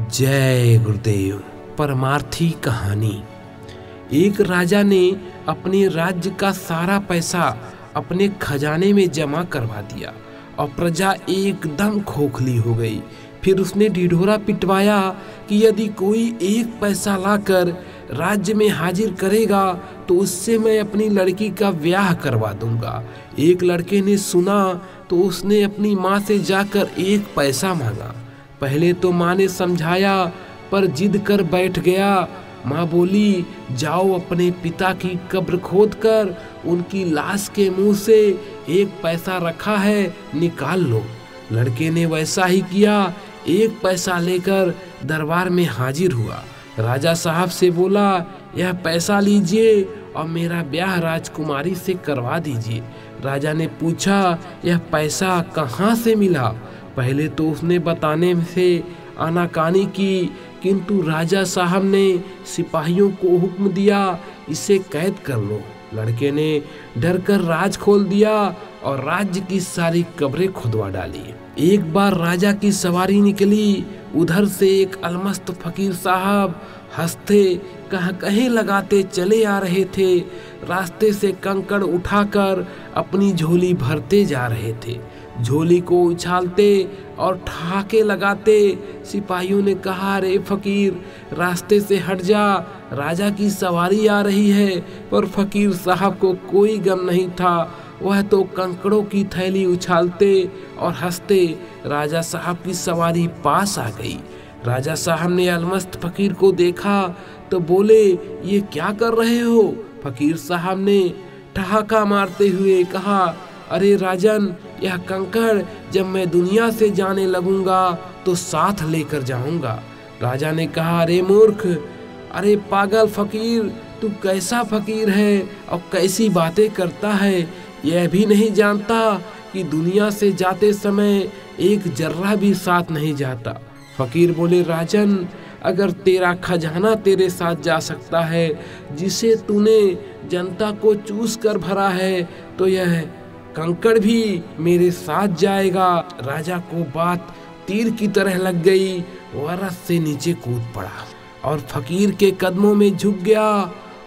जय गुरुदेव। परमार्थी कहानी। एक राजा ने अपने राज्य का सारा पैसा अपने खजाने में जमा करवा दिया और प्रजा एकदम खोखली हो गई। फिर उसने ढिढोरा पिटवाया कि यदि कोई एक पैसा लाकर राज्य में हाजिर करेगा तो उससे मैं अपनी लड़की का ब्याह करवा दूंगा। एक लड़के ने सुना तो उसने अपनी माँ से जाकर एक पैसा मांगा। पहले तो माँ ने समझाया पर जिद कर बैठ गया। माँ बोली, जाओ अपने पिता की कब्र खोदकर उनकी लाश के मुंह से एक पैसा रखा है, निकाल लो। लड़के ने वैसा ही किया। एक पैसा लेकर दरबार में हाजिर हुआ। राजा साहब से बोला, यह पैसा लीजिए और मेरा ब्याह राजकुमारी से करवा दीजिए। राजा ने पूछा, यह पैसा कहाँ से मिला? पहले तो उसने बताने से आनाकानी की, किंतु राजा साहब ने सिपाहियों को हुक्म दिया, इसे कैद कर लो। लड़के ने डर कर राज खोल दिया और राज्य की सारी कब्रें खुदवा डाली। एक बार राजा की सवारी निकली। उधर से एक अलमस्त फकीर साहब हंसते कहीं लगाते चले आ रहे थे। रास्ते से कंकड़ उठाकर अपनी झोली भरते जा रहे थे। झोली को उछालते और ठहाके लगाते सिपाहियों ने कहा, रे फकीर, रास्ते से हट जा, राजा की सवारी आ रही है। पर फकीर साहब को कोई गम नहीं था। वह तो कंकड़ों की थैली उछालते और हंसते राजा साहब की सवारी पास आ गई। राजा साहब ने अलमस्त फकीर को देखा तो बोले, ये क्या कर रहे हो? फकीर साहब ने ठहाका मारते हुए कहा, अरे राजन, यह कंकड़ जब मैं दुनिया से जाने लगूंगा तो साथ लेकर जाऊंगा। राजा ने कहा, अरे मूर्ख, अरे पागल फकीर, तू कैसा फकीर है और कैसी बातें करता है? यह भी नहीं जानता कि दुनिया से जाते समय एक जर्रा भी साथ नहीं जाता। फकीर बोले, राजन, अगर तेरा खजाना तेरे साथ जा सकता है जिसे तूने जनता को चूस कर भरा है, तो यह कंकड़ भी मेरे साथ जाएगा। राजा को बात तीर की तरह लग गई। वह रथ से नीचे कूद पड़ा और फकीर के कदमों में झुक गया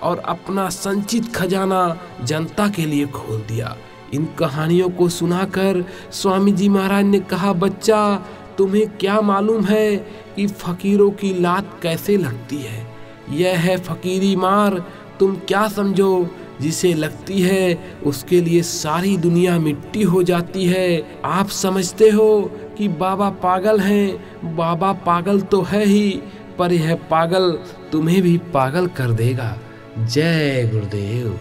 और अपना संचित खजाना जनता के लिए खोल दिया। इन कहानियों को सुनाकर स्वामी जी महाराज ने कहा, बच्चा, तुम्हें क्या मालूम है कि फकीरों की लात कैसे लगती है? यह है फकीरी मार। तुम क्या समझो, जिसे लगती है उसके लिए सारी दुनिया मिट्टी हो जाती है। आप समझते हो कि बाबा पागल हैं। बाबा पागल तो है ही, पर यह पागल तुम्हें भी पागल कर देगा। जय गुरुदेव।